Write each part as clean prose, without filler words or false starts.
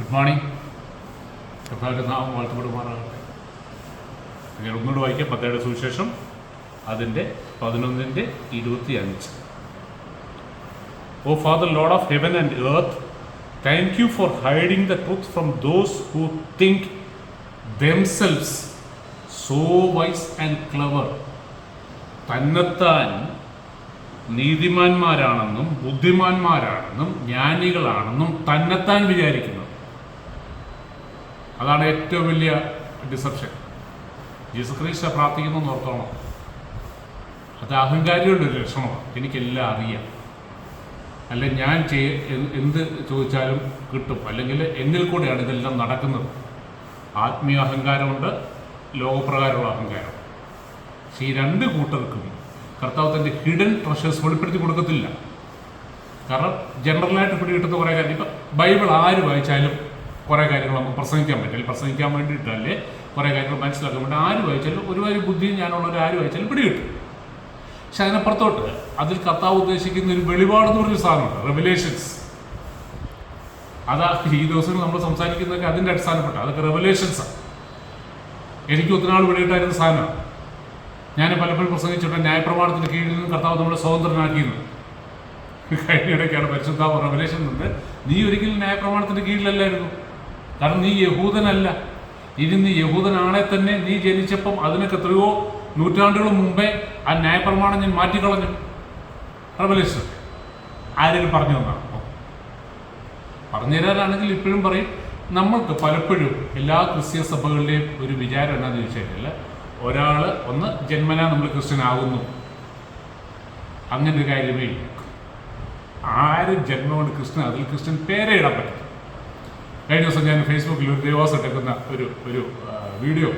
Good morning. കർത്താവിൻ്റെ നാമം വാഴ്ത്തപ്പെടുമാറാകട്ടെ. ഞാൻ ഒന്നുകൂടെ വായിക്കാം. മത്തായിയുടെ സുവിശേഷം അതിൻ്റെ 11:25. O Father, Lord of heaven and earth, thank you for hiding the truth from those who think themselves so wise and clever. തന്നെത്താൻ നീതിമാന്മാരാണെന്നും ബുദ്ധിമാന്മാരാണെന്നും ജ്ഞാനികളാണെന്നും തന്നെത്താൻ വിചാരിക്കുന്നു. അതാണ് ഏറ്റവും വലിയ ഡിസപ്ഷൻ. ജീസസ് ക്രിസ്തു പ്രാർത്ഥിക്കുന്നു എന്ന് ഓർത്തോണം. അത് അഹങ്കാരിയുടെ ഒരു ലക്ഷണമാണ്. എനിക്കെല്ലാം അറിയാം, അല്ലെ ഞാൻ എന്ത് ചോദിച്ചാലും കിട്ടും, അല്ലെങ്കിൽ എന്നിൽ കൂടെയാണ് ഇതെല്ലാം നടക്കുന്നത്. ആത്മീയ അഹങ്കാരമുണ്ട്, ലോകപ്രകാരമുള്ള അഹങ്കാരം. പക്ഷേ ഈ രണ്ട് കൂട്ടർക്കും കർത്താവ് തൻ്റെ ഹിഡൻ ട്രഷേഴ്സ് വെളിപ്പെടുത്തി കൊടുക്കത്തില്ല. കാരണം ജനറലായിട്ട് പിടികിട്ടുന്ന കുറേ കാര്യം, ഇപ്പം ബൈബിൾ ആര് വായിച്ചാലും കുറേ കാര്യങ്ങൾ നമുക്ക് പ്രസംഗിക്കാൻ പറ്റില്ല. പ്രസംഗിക്കാൻ വേണ്ടിയിട്ടല്ലേ കുറേ കാര്യങ്ങൾ മനസ്സിലാക്കാൻ വേണ്ടി ആര് വായിച്ചാലും ഒരുപാട് ബുദ്ധിയും ഞാനുള്ളവർ ആര് വായിച്ചാലും പിടികിട്ടും. പക്ഷെ അതിനപ്പുറത്തോട്ട് അതിൽ കർത്താവ് ഉദ്ദേശിക്കുന്ന ഒരു വെളിപാടെന്ന് പറഞ്ഞൊരു സാധനമുണ്ട്, റെവലേഷൻസ്. അതാ ഈ ദിവസങ്ങൾ നമ്മൾ സംസാരിക്കുന്നതൊക്കെ അതിൻ്റെ അടിസ്ഥാനപ്പെട്ട അതൊക്കെ റെവലേഷൻസാണ്. എനിക്ക് ഒത്തിരി നാൾ വെളിയിട്ടായിരുന്ന സാധനമാണ്. ഞാൻ പലപ്പോഴും പ്രസംഗിച്ചിട്ട് ന്യായപ്രമാണത്തിന് കീഴിൽ നിന്നും കർത്താവ് നമ്മളെ സ്വതന്ത്രനാക്കിയിരുന്നു. കഴിഞ്ഞിടയ്ക്കാണ് പരിശുദ്ധാത്മ റെവലേഷൻ നിന്ന് നീ ഒരിക്കലും ന്യായപ്രമാണത്തിൻ്റെ കീഴിലല്ലായിരുന്നു. കാരണം നീ യഹൂദനല്ല. ഇനി നീ യഹൂദനാണെ തന്നെ നീ ജനിച്ചപ്പം അതിനൊക്കെ എത്രയോ നൂറ്റാണ്ടുകൾ മുമ്പേ ആ ന്യായപ്രമാണം ഞാൻ മാറ്റിക്കളഞ്ഞു. റെവലേഷൻ ആരെങ്കിലും പറഞ്ഞു തന്നാണോ? പറഞ്ഞു തരാനാണെങ്കിൽ ഇപ്പോഴും പറയും. നമ്മൾക്ക് പലപ്പോഴും എല്ലാ ക്രിസ്ത്യൻ സഭകളുടെയും ഒരു വിചാരം എന്നാന്ന് ചോദിച്ചു കഴിഞ്ഞാൽ, ഒരാൾ ഒന്ന് ജന്മനാ നമ്മൾ ക്രിസ്ത്യൻ ആകുന്നു, അങ്ങനെ ഒരു കാര്യമേ ഇല്ല. ആരും ജന്മം കൊണ്ട് ക്രിസ്ത്യൻ, അതിൽ ക്രിസ്ത്യൻ പേരെ ഇടാൻ പറ്റും. കഴിഞ്ഞ ദിവസം ഞാൻ ഫേസ്ബുക്കിൽ ഒരു ദേവാസം എടുക്കുന്ന ഒരു വീഡിയോ,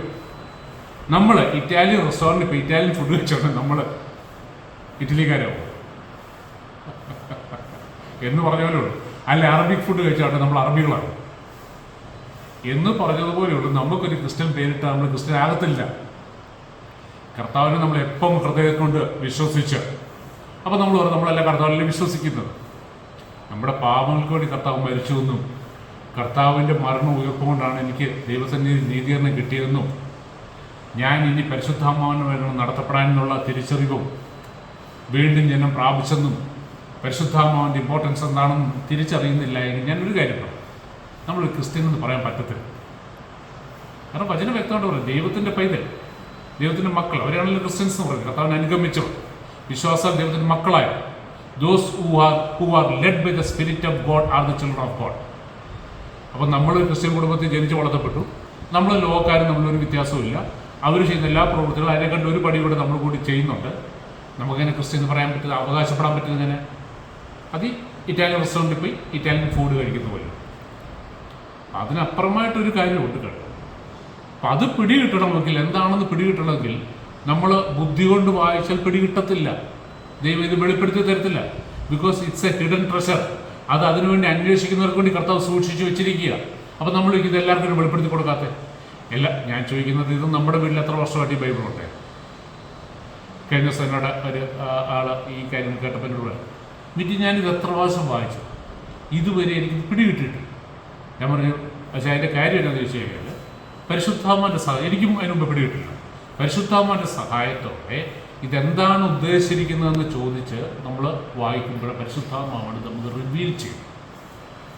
നമ്മൾ ഇറ്റാലിയൻ റെസ്റ്റോറൻറ്റിൽ ഇപ്പോൾ ഇറ്റാലിയൻ ഫുഡ് കഴിച്ചോണ്ട് നമ്മൾ ഇറ്റലിക്കാരാവും എന്ന് പറഞ്ഞ പോലെ ഉള്ളൂ. അല്ല അറബിക് ഫുഡ് കഴിച്ചോണ്ട് നമ്മൾ അറബികളാണ് എന്ന് പറഞ്ഞതുപോലെയുള്ളൂ. നമുക്കൊരു ക്രിസ്ത്യൻ പേരിട്ട് നമ്മൾ ക്രിസ്ത്യൻ ആകത്തില്ല. കർത്താവിനെ നമ്മൾ എപ്പം ഹൃദയം കൊണ്ട് വിശ്വസിച്ച്, അപ്പം നമ്മൾ പറയും നമ്മളല്ല കർത്താവിനെ വിശ്വസിക്കുന്നത്. നമ്മുടെ പാപങ്ങൾക്ക് വേണ്ടി കർത്താവ് മരിച്ചുവെന്നും കർത്താവിൻ്റെ മരണം ഉയർത്തുകൊണ്ടാണ് എനിക്ക് ദൈവസന്നിധി നീതീകരണം കിട്ടിയതെന്നും ഞാൻ ഇനി പരിശുദ്ധാത്മാവിന് വേണ്ടി നടത്തപ്പെടാനുള്ള തിരിച്ചറിവും വീണ്ടും ജനം പ്രാപിച്ചെന്നും പരിശുദ്ധാത്മാവിൻ്റെ ഇമ്പോർട്ടൻസ് എന്താണെന്നും തിരിച്ചറിയുന്നില്ല എങ്കിൽ ഞാനൊരു കാര്യം പറയും, നമ്മൾ ക്രിസ്ത്യൻ എന്ന് പറയാൻ പറ്റത്തില്ല. കാരണം വചനം വ്യക്തമായിട്ട് പറയും, ദൈവത്തിൻ്റെ പൈതൽ, ദൈവത്തിൻ്റെ മക്കൾ, അവരാണല്ലോ ക്രിസ്ത്യൻസ് എന്ന് പറയുന്നത്. കർത്താവിനെ അനുഗമിച്ചവർ, വിശ്വാസം ദൈവത്തിൻ്റെ മക്കളായ those who are led by the spirit of God are the children of God. അപ്പം നമ്മൾ ക്രിസ്ത്യൻ കുടുംബത്തിൽ ജനിച്ച് വളർത്തപ്പെട്ടു. നമ്മൾ ലോകക്കാരും നമ്മളൊരു വ്യത്യാസമില്ല. അവർ ചെയ്യുന്ന എല്ലാ പ്രവൃത്തികളും അതിനെ കണ്ട് ഒരു പടി കൂടെ നമ്മൾ കൂടി ചെയ്യുന്നുണ്ട്. നമുക്കങ്ങനെ ക്രിസ്ത്യൻ എന്ന് പറയാൻ പറ്റുന്നത്, അവകാശപ്പെടാൻ പറ്റുന്നതിനെ അത് ഇറ്റാലിയൻ റെസ്റ്റോറൻറ്റിൽ പോയി ഇറ്റാലിയൻ ഫുഡ് കഴിക്കുന്ന പോലെ. അതിനപ്പുറമായിട്ടൊരു കാര്യമുണ്ട് കേട്ടോ. അപ്പം അത് പിടികിട്ടണമെങ്കിൽ, എന്താണെന്ന് പിടികിട്ടണമെങ്കിൽ നമ്മൾ ബുദ്ധി കൊണ്ട് വായിച്ചാൽ പിടികിട്ടത്തില്ല. ദൈവം ഇത് വെളിപ്പെടുത്തി തരത്തില്ല. Because it's a hidden treasure. അത് അതിനുവേണ്ടി അന്വേഷിക്കുന്നവർക്ക് വേണ്ടി കർത്താവ് സൂക്ഷിച്ച് വെച്ചിരിക്കുക. അപ്പം നമ്മൾ ഇത് എല്ലാവർക്കും വെളിപ്പെടുത്തി കൊടുക്കാത്ത ഞാൻ ചോദിക്കുന്നത്, ഇത് നമ്മുടെ വീട്ടിൽ എത്ര വർഷമായിട്ട് ഈ ബൈബിളുണ്ട്? കഴിഞ്ഞ ദിവസം എന്നോട് ഒരു ആൾ ഈ കാര്യം കേട്ടപ്പോൾ എന്നോട് പറയാം, മിറ്റി ഞാനിത് എത്ര പ്രാവശ്യം വായിച്ചു, ഇതുവരെ എനിക്ക് പിടികിട്ടിട്ട്. ഞാൻ പറഞ്ഞു, പക്ഷേ അതിൻ്റെ കാര്യം എന്താണെന്ന് ചോദിച്ചു കഴിഞ്ഞാൽ, പരിശുദ്ധാത്മാവിൻ്റെ സഹായം എനിക്കും അതിന് മുമ്പ് പിടികിട്ടില്ല. പരിശുദ്ധാത്മാവിൻ്റെ സഹായത്തോടെ ഇതെന്താണ് ഉദ്ദേശിച്ചിരിക്കുന്നതെന്ന് ചോദിച്ച് നമ്മൾ വായിക്കുമ്പോൾ പരിശുദ്ധാത്മാവാണ് നമുക്ക് റിവീൽ ചെയ്യും.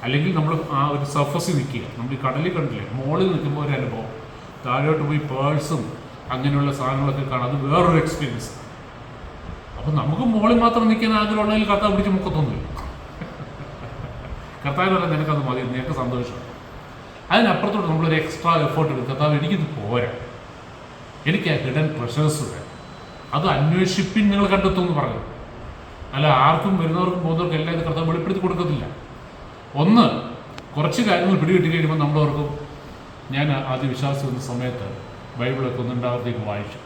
അല്ലെങ്കിൽ നമ്മൾ ആ ഒരു സർഫസിൽ നിൽക്കുക. നമ്മൾ ഈ കടലിൽ കണ്ടില്ലേ, മുകളിൽ നിൽക്കുമ്പോൾ ഒരു അനുഭവം, താഴോട്ട് പോയി പേഴ്സും അങ്ങനെയുള്ള സാധനങ്ങളൊക്കെ കാണാം. അത് വേറൊരു എക്സ്പീരിയൻസ്. അപ്പം നമുക്ക് മുകളിൽ മാത്രം നിൽക്കാൻ ആഗ്രഹമുള്ളതിൽ കർത്താവ് പിടിച്ച് മുക്കത്തൊന്നുമില്ല. കർത്താവ് പറഞ്ഞാൽ നിനക്കത് മതി, നിനക്ക് സന്തോഷം. അതിനപ്പുറത്തോട്ട് നമ്മളൊരു എക്സ്ട്രാ എഫേർട്ട് എടുക്കും. കർത്താവ് എനിക്കിത് പോരാ, എനിക്ക് ആ ഹിഡൻ ട്രഷേഴ്സ് വേണം, അത് അന്വേഷിപ്പിൻ നിങ്ങൾ കണ്ടെത്തുമെന്ന് പറഞ്ഞു. അല്ല ആർക്കും വരുന്നവർക്കും പോകുന്നവർക്കും എല്ലാം ഇത് കർത്താവ് വെളിപ്പെടുത്തി കൊടുക്കത്തില്ല. ഒന്ന്, കുറച്ച് കാര്യങ്ങൾ പിടികിട്ടി കഴിയുമ്പോൾ നമ്മളവർക്കും, ഞാൻ ആദ്യ വിശ്വാസി വന്ന സമയത്ത് ബൈബിളൊക്കെ ഒന്നുണ്ടാവത്തേക്ക് വായിച്ചു,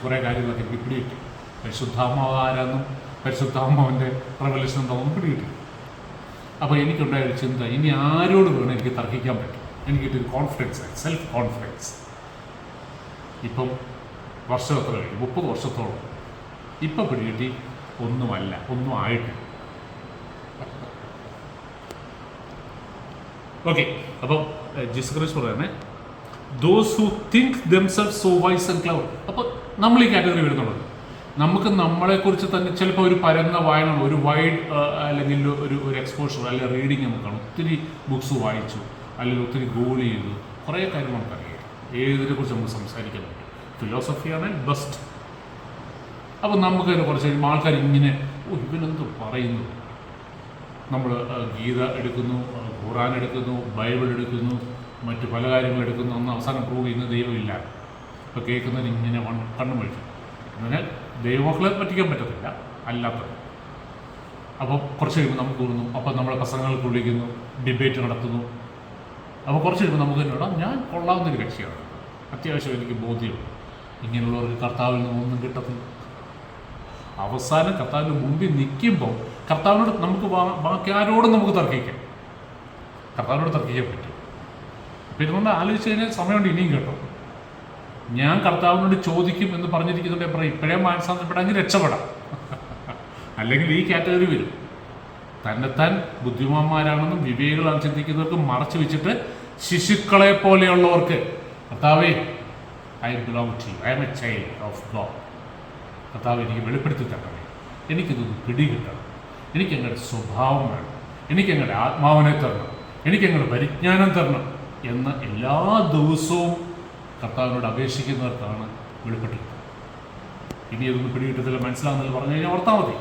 കുറേ കാര്യങ്ങളൊക്കെ എനിക്ക് പിടികിട്ടി. പരിശുദ്ധാത്മാവ് ആരാന്നും പരിശുദ്ധാത്മാവിൻ്റെ റെവലേഷൻ എന്താണെന്നും പിടികിട്ടി. അപ്പോൾ എനിക്കുണ്ടായൊരു ചിന്ത, ഇനി ആരോട് വേണം എനിക്ക് തർക്കിക്കാൻ പറ്റും, എനിക്കിട്ടൊരു കോൺഫിഡൻസ്, സെൽഫ് കോൺഫിഡൻസ്. ഇപ്പം വർഷം എത്ര കഴിഞ്ഞു? 30 വർഷത്തോളം. ഇപ്പം പിടികിട്ടി ഒന്നുമല്ല, ഒന്നും ആയിട്ടില്ല. ഓക്കെ, അപ്പം ജീസസ് ക്രൈസ്റ്റ് പറയുന്നത് those who think themselves so wise and clever. അപ്പോൾ നമ്മൾ ഈ കാറ്റഗറി വരുന്നുള്ളത് നമുക്ക് നമ്മളെക്കുറിച്ച് തന്നെ ചിലപ്പോൾ ഒരു പരന്ന വായന, ഒരു വൈഡ് അല്ലെങ്കിൽ ഒരു എക്സ്പോഷർ അല്ലെങ്കിൽ റീഡിങ് നമുക്കാണ്. ഒത്തിരി ബുക്സ് വായിച്ചു അല്ലെങ്കിൽ ഒത്തിരി ഗോൾ ചെയ്തു, കുറേ കാര്യങ്ങൾ നമുക്കറിയാം. ഏതിനെ കുറിച്ച് നമുക്ക് സംസാരിക്കാൻ പറ്റും. ഫിലോസഫിയാണ് ബെസ്റ്റ്. അപ്പോൾ നമുക്ക് കുറച്ച് കഴിയുമ്പോൾ ആൾക്കാർ ഇങ്ങനെ ഇവനെന്ത് പറയുന്നു. നമ്മൾ ഗീത എടുക്കുന്നു, ഖുറാൻ എടുക്കുന്നു, ബൈബിൾ എടുക്കുന്നു, മറ്റ് പല കാര്യങ്ങൾ എടുക്കുന്നു. ഒന്ന് അവസാനം പ്രൂവ് ചെയ്യുന്ന ദൈവമില്ല. ഇപ്പോൾ കേൾക്കുന്നതിന് ഇങ്ങനെ കണ്ണു കഴിച്ചു. അതിനാൽ ദൈവമക്കളെ പറ്റിക്കാൻ പറ്റത്തില്ല, അല്ലാത്തത്. അപ്പോൾ കുറച്ച് കഴിയുമ്പോൾ നമുക്ക് തോന്നുന്നു. അപ്പോൾ നമ്മളെ പ്രസംഗങ്ങൾക്ക് വിളിക്കുന്നു, ഡിബേറ്റ് നടത്തുന്നു. അപ്പോൾ കുറച്ച് കഴിയുമ്പോൾ നമുക്ക് തന്നെ ഞാൻ കൊള്ളാവുന്നൊരു കക്ഷിയാണ്, അത്യാവശ്യം എനിക്ക് ബോധ്യമുണ്ട്. ഇങ്ങനെയുള്ളവർക്ക് കർത്താവിൽ നിന്നൊന്നും കിട്ടത്തില്ല. അവസാനം കർത്താവിൻ്റെ മുമ്പിൽ നിൽക്കുമ്പോൾ കർത്താവിനോട് നമുക്ക് ബാക്കി ആരോടും നമുക്ക് തർക്കിക്കാം. കർത്താവിനോട് തർക്കിക്കാൻ പറ്റും. അപ്പോൾ ഇതുകൊണ്ട് ആലോചിച്ച് കഴിഞ്ഞാൽ സമയമുണ്ട് ഇനിയും കേട്ടോ. ഞാൻ കർത്താവിനോട് ചോദിക്കും എന്ന് പറഞ്ഞിരിക്കുന്നുണ്ട്. പറയും ഇപ്പോഴേ മാനസാന്തരപ്പെടാമെങ്കിൽ രക്ഷപ്പെടാം, അല്ലെങ്കിൽ ഈ കാറ്റഗറി വരും. തന്നെത്താൻ ബുദ്ധിമാന്മാരാണെന്നും വിവേകികളാണ് ചിന്തിക്കുന്നവർക്ക് മറച്ചു വെച്ചിട്ട് ശിശുക്കളെ പോലെയുള്ളവർക്ക് കർത്താവേ I belong to you, I am a child of God. കർത്താവ് എനിക്ക് വെളിപ്പെടുത്തി തരണമേ, എനിക്കിതൊന്ന് പിടികിട്ടണം, എനിക്കങ്ങളുടെ സ്വഭാവം വേണം, എനിക്കങ്ങളുടെ ആത്മാവിനെ തരണം, എനിക്കങ്ങളുടെ പരിജ്ഞാനം തരണം എന്ന് എല്ലാ ദിവസവും കർത്താവിനോട് അപേക്ഷിക്കുന്നവർക്കാണ് വെളിപ്പെട്ടിരിക്കുന്നത്. ഇനി അതൊന്നും പിടികിട്ടത്തില്ല, മനസ്സിലാകുന്നില്ല പറഞ്ഞു കഴിഞ്ഞാൽ ഓർത്താൽ മതി.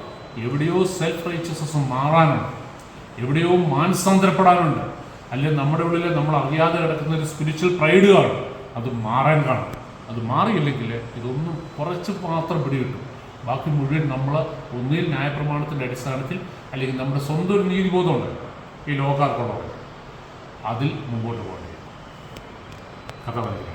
എവിടെയോ സെൽഫ് റൈച്ചസസ് മാറാനുണ്ട്, എവിടെയോ മാനസാന്തരപ്പെടാനുണ്ട്. അല്ലെങ്കിൽ നമ്മുടെ ഉള്ളിൽ നമ്മൾ അറിയാതെ കിടക്കുന്ന ഒരു സ്പിരിച്വൽ പ്രൈഡ് കാണും, അത് മാറാൻ കാണും. അത് മാറിയില്ലെങ്കിൽ ഇതൊന്നും കുറച്ച് മാത്രം പിടികിട്ടും. ബാക്കി മുഴുവൻ നമ്മൾ ഒന്നിൽ ന്യായപ്രമാണത്തിൻ്റെ അടിസ്ഥാനത്തിൽ അല്ലെങ്കിൽ നമ്മുടെ സ്വന്തം ഒരു നീതിബോധമുണ്ട് ഈ ലോകാർക്കുള്ളത്, അതിൽ മുമ്പോട്ട് പോകേണ്ടി കഥ പറയുക.